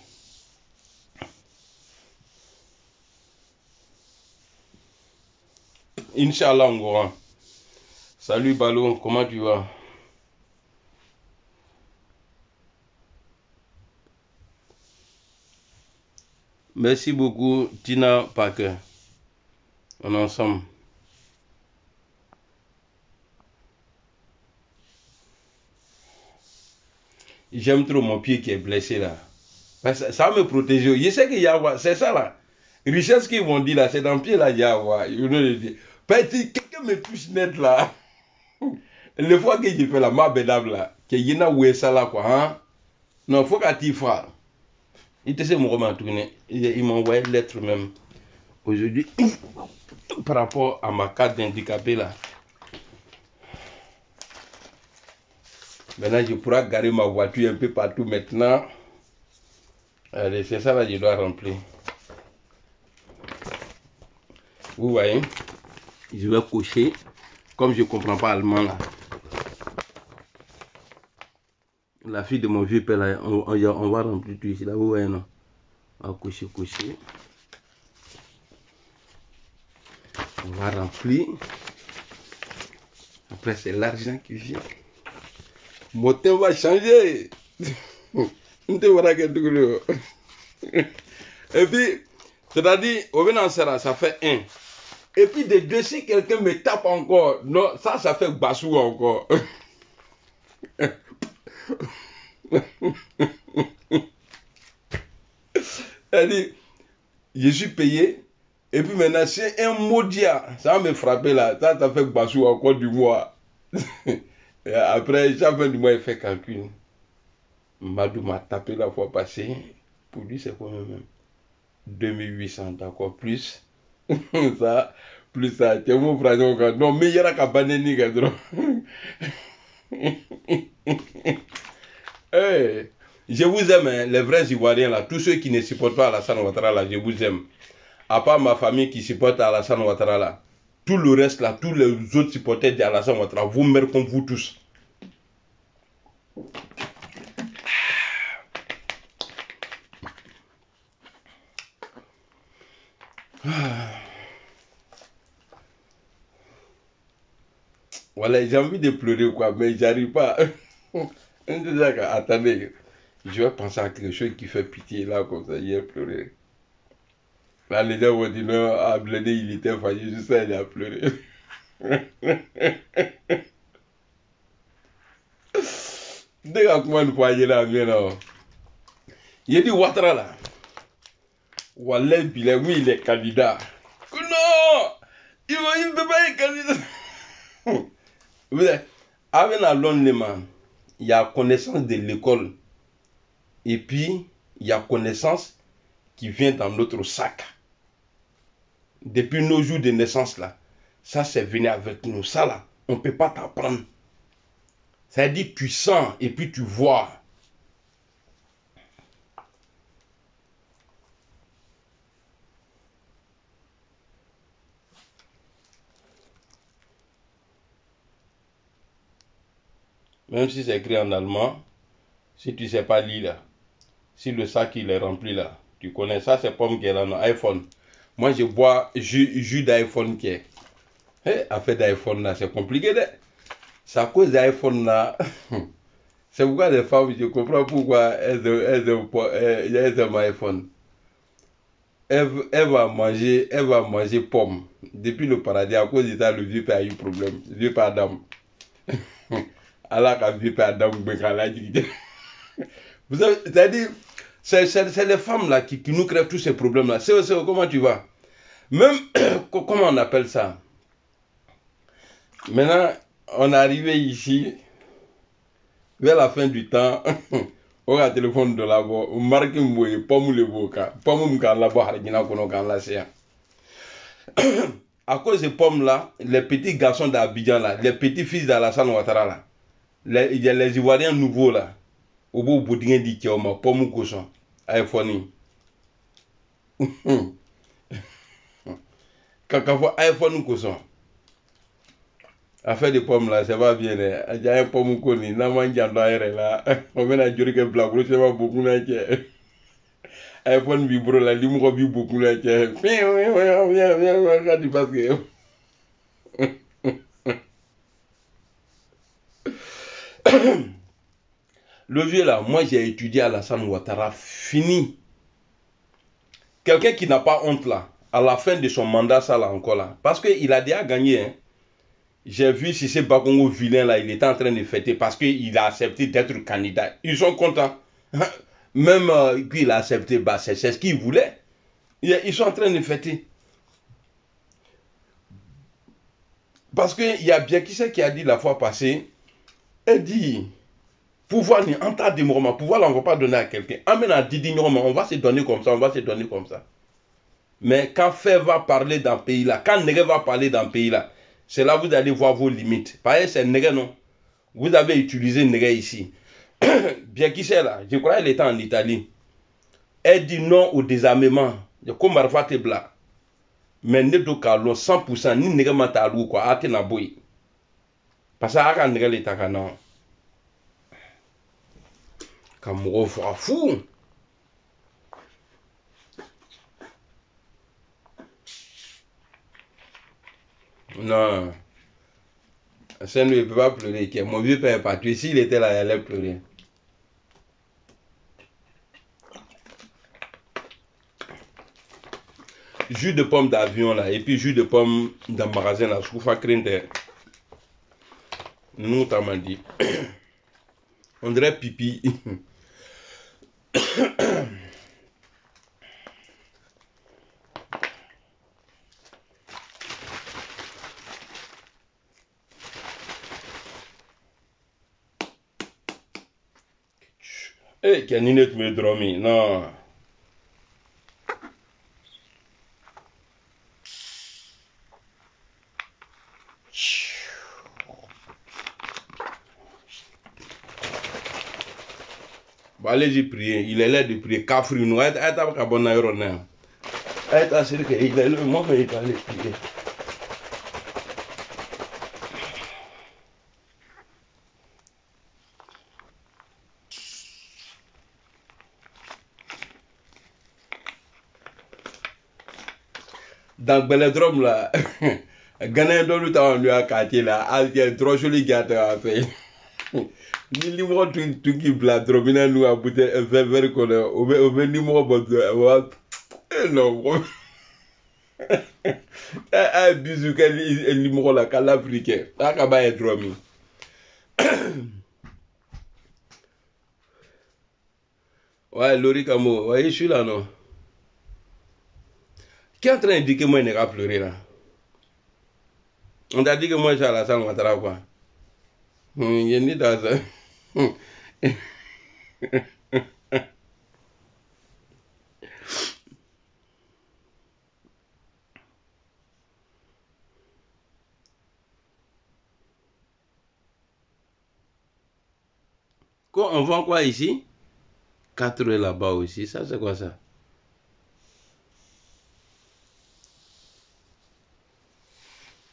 Inch'Allah, Ngora. Salut Ballon, comment tu vas? Merci beaucoup, Tina Parker. On est ensemble. J'aime trop mon pied qui est blessé là. Ça va me protéger. Je sais qu'il y a, c'est ça là. Richesse qu'ils vont dire là, c'est dans le pied là, il y a. Quelqu'un me touche net là. Le fois que j'ai fait la mabedable là, que y en a où est ça là quoi, hein? Non, faut qu'à t'y faire. Il te sait mon roman tourné. Il m'a envoyé une lettre même aujourd'hui par rapport à ma carte d'handicapé là. Maintenant, je pourrai garer ma voiture un peu partout maintenant. Allez, c'est ça là, je dois remplir. Vous voyez, je vais cocher. Comme je ne comprends pas allemand là. La fille de mon vieux père là, on va remplir tout ici là. Vous voyez, non? On va cocher. On va remplir. Après, c'est l'argent qui vient. Mon temps va changer. Et puis, c'est-à-dire, au venant ça fait 1. Et puis de deux, si quelqu'un me tape encore, non, ça fait bassou encore. C'est-à-dire, je suis payé, et puis maintenant, c'est un maudit, ça va me frapper là, ça fait bassou encore du mois. Et après, chaque fin du mois, il fait calcul. Madou m'a tapé la fois passée, pour lui, c'est quoi même 2800, d'accord, plus. Ça. Plus ça, tu es mon frère. Non, mais il y a qu'à banner hey, je vous aime, hein, les vrais Ivoiriens là, tous ceux qui ne supportent pas Alassane Ouattara là, je vous aime. À part ma famille qui supporte Alassane Ouattara là, tout le reste là, tous les autres supporters d'Alassane Ouattara, vous mères comme vous tous. Voilà, j'ai envie de pleurer quoi, mais j'arrive pas. Attendez, je vais penser à quelque chose qui fait pitié là, comme ça, j'ai pleuré. Là, les gens vont dire non, à Blédé, il était fâché, juste ça, il a pleuré. Dès comment nous voyons là, bien là. Il a dit Ouattara là. Wallah, oui, il est candidat. Non, il ne peut pas être candidat. Avec la longue il y a connaissance de l'école. Et puis, il y a connaissance qui vient dans notre sac. Depuis nos jours de naissance là, ça c'est venu avec nous. Ça là, on ne peut pas t'apprendre. Ça dit tu sens et puis tu vois. Même si c'est écrit en allemand, si tu ne sais pas lire là, si le sac il est rempli là, tu connais ça, c'est pomme qui est là, non, iPhone. Moi je bois jus d'iPhone qui est. Affaire d'iPhone là, c'est compliqué. C'est à cause d'iPhone là. C'est pourquoi les femmes, je comprends pourquoi elles aiment iPhone. Elle va manger pomme. Depuis le paradis, à cause de ça, le vieux père a eu problème. Le vieux père Adam. Allah a vu père Adam. Vous savez, c'est-à-dire, c'est les femmes là qui nous créent tous ces problèmes là. C'est comment tu vas? Même, comment on appelle ça? Maintenant, on est arrivé ici, vers la fin du temps, on a téléphone de là-bas, on marque un mot, pomme le boca, pomme là-bas, à cause de pommes là, les petits garçons d'Abidjan là, les petits fils d'Alassane Ouattara là, il y a les Ivoiriens nouveaux là, au bout de dit qu'il y a pomme cochon, iPhone. Quand iPhone cochon. Affaire de pommes là, ça va bien. Il y a un pomme connu, n'a pas là. On vient à dire que blague, ça va beaucoup là. iPhone vibro là, l'immo bi beaucoup là. Parce que le vieux là, moi j'ai étudié à Alassane Ouattara, fini. Quelqu'un qui n'a pas honte là, à la fin de son mandat, ça là encore là. Parce qu'il a déjà gagné. Hein. J'ai vu si c'est Bakongo vilain là, il était en train de fêter parce qu'il a accepté d'être candidat. Ils sont contents. Même puis il a accepté, bah, c'est ce qu'il voulait. Ils sont en train de fêter. Parce qu'il y a bien qui c'est qui a dit la fois passée, elle dit, pouvoir ni en tas de moments, pouvoir là on ne va pas donner à quelqu'un. Amène à Didi on va se donner comme ça, on va se donner comme ça. Mais quand Fait va parler dans le pays là, quand Nègre va parler dans le pays là, c'est là que vous allez voir vos limites. Pareil, c'est Nègre, non. Vous avez utilisé Nègre ici. Bien qui c'est là, je crois qu'elle était en Italie. Elle dit non au désarmement. Comme Marfa te bla. Mais ne do kalo 100% ni Nègre matalou quoi, ate na boy. Parce que aka Nègre l'état kana. Kamoro fou. Non. Ça ne peut pas pleurer. Mon vieux père est parti. S'il était là, il allait pleurer. Jus de pomme d'avion là, et puis jus de pomme dans le magasin là, je trouve craindre. Nous, t'as m'a dit. On dirait pipi. Eh, canine tu me dormi, non. Bon, allez-y prier. Il est l'air de prier. Kafri, nous, il est à bon aéronef. Il est à celui qui est le moment, il est allé prier. Dans Belledrome là, Ghanéen dont nous avons à quartier là, il y a trop joli gâteau à faire. Ni limon tout qui bladrome, il a nous a bouté un verre qu'on a, au même limon bon, non. Un bisou qu'elle limon là, qu'elle a africain, là qu'elle va être dromi. Ouais, Lori Kamo, ouais, je suis là non. Qui est en train de dire que moi, il n'est pas pleuré là? On t'a dit que moi, je suis à la salle, on va quoi? Il y a ni dans ça. Quoi, on vend quoi ici? 4 € là-bas aussi, ça c'est quoi ça?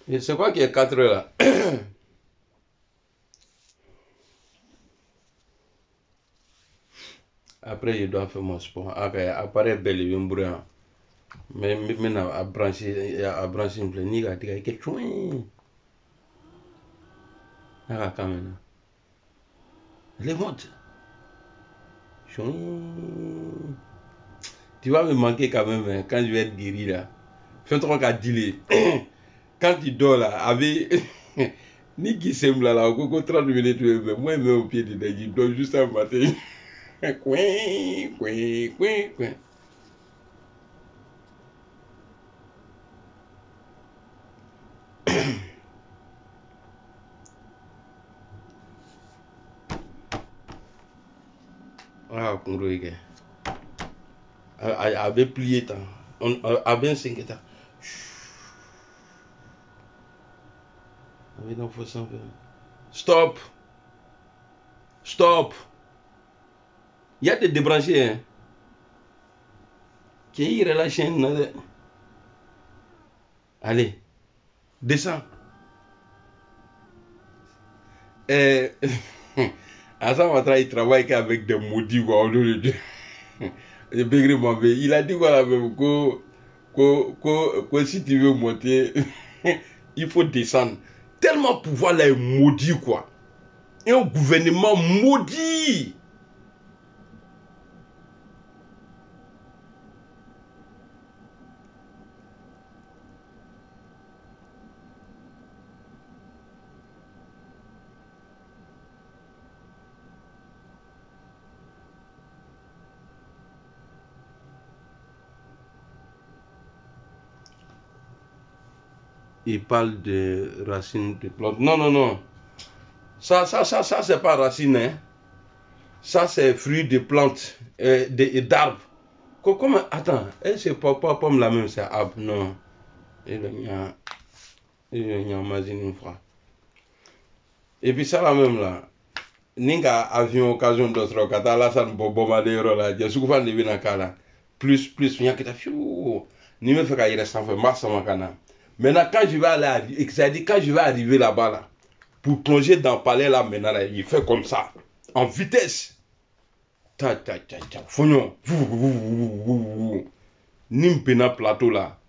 Et c'est quoi qui est 4 € là? Après, je dois faire mon sport. Après, belle et bien mais maintenant, à brancher, une plaine, à dire que chouin. Ah, quand même. Les modes. Chouin. Tu vas me manquer quand même hein, quand je vais être guéri là. Fais trop qu'à dealer. Quand tu dors là, avec. Ni qui s'aime là, au coco 30 minutes, moi, je mets au pied de Daji, je dors juste un matin. Coin, coin, coin, coin. Ah, Kondoué. Avait plié tant. On a bien 5 ans. Avec dans faut s'en faire. Stop. Stop. Il y a des débranchés. Hein. Qui est la chaîne? Allez. Descends. Hassan Ouattara, il travaille qu'avec des maudits, quoi. Il a dit quoi là même que si tu veux monter, il faut descendre. Tellement pouvoir là est maudit, quoi. Et un gouvernement maudit. Il parle de racines de plantes. Non, non, non. Ça c'est pas racine. Hein. Ça, c'est fruit de plantes et d'arbres. Comment? Attends, c'est pas pomme la même, c'est arbre. Non. Il y a un magazine froid. Et puis ça, la même là. Ninga avion occasion d'autres kata la san bobo madero la je suku fan de bina kala plus nya kita fiu ni me fait ka ira sans faire massa makana. Maintenant quand je vais aller c'est-à-dire quand je vais arriver là-bas là pour plonger dans le palais là maintenant là, il fait comme ça en vitesse. Ta fonyo. Nimpena plateau là.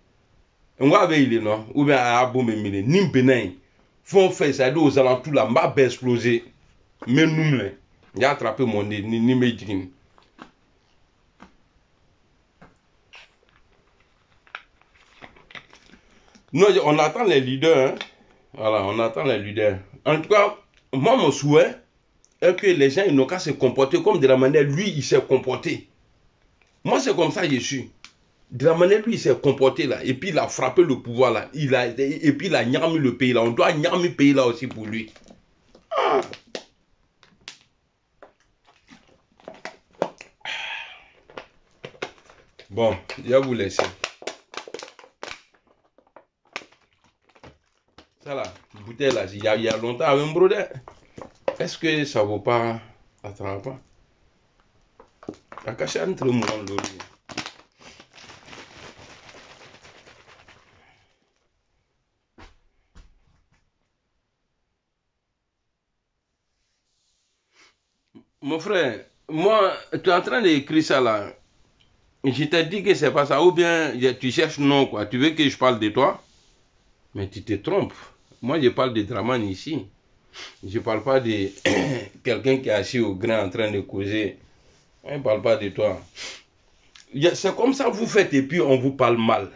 On va avec il non ou bien à bon me mine nimpena font faire ça aux alentours là m'a exploser. Mais nous, j'ai attrapé mon nez, ni mes jeans. Non, on attend les leaders. Hein. Voilà, on attend les leaders. En tout cas, moi, mon souhait est que les gens n'ont qu'à se comporter comme de la manière lui, il s'est comporté. Moi, c'est comme ça que je suis. De la manière lui, il s'est comporté là. Et puis, il a frappé le pouvoir là. Et puis, il a niamé le pays là. On doit niamer le pays là aussi pour lui. Ah. Bon, je vais vous laisser. Ça là, bouteille là, il y a longtemps avec un brodé. Est-ce que ça vaut pas attraper? La cache entre moi et l'autre. Mon frère, moi, tu es en train d'écrire ça là. Je t'ai dit que c'est pas ça. Ou bien tu cherches non quoi. Tu veux que je parle de toi? Mais tu te trompes. Moi, je parle de Dramane ici. Je parle pas de quelqu'un qui est assis au grain en train de causer. On ne parle pas de toi. C'est comme ça que vous faites et puis on vous parle mal.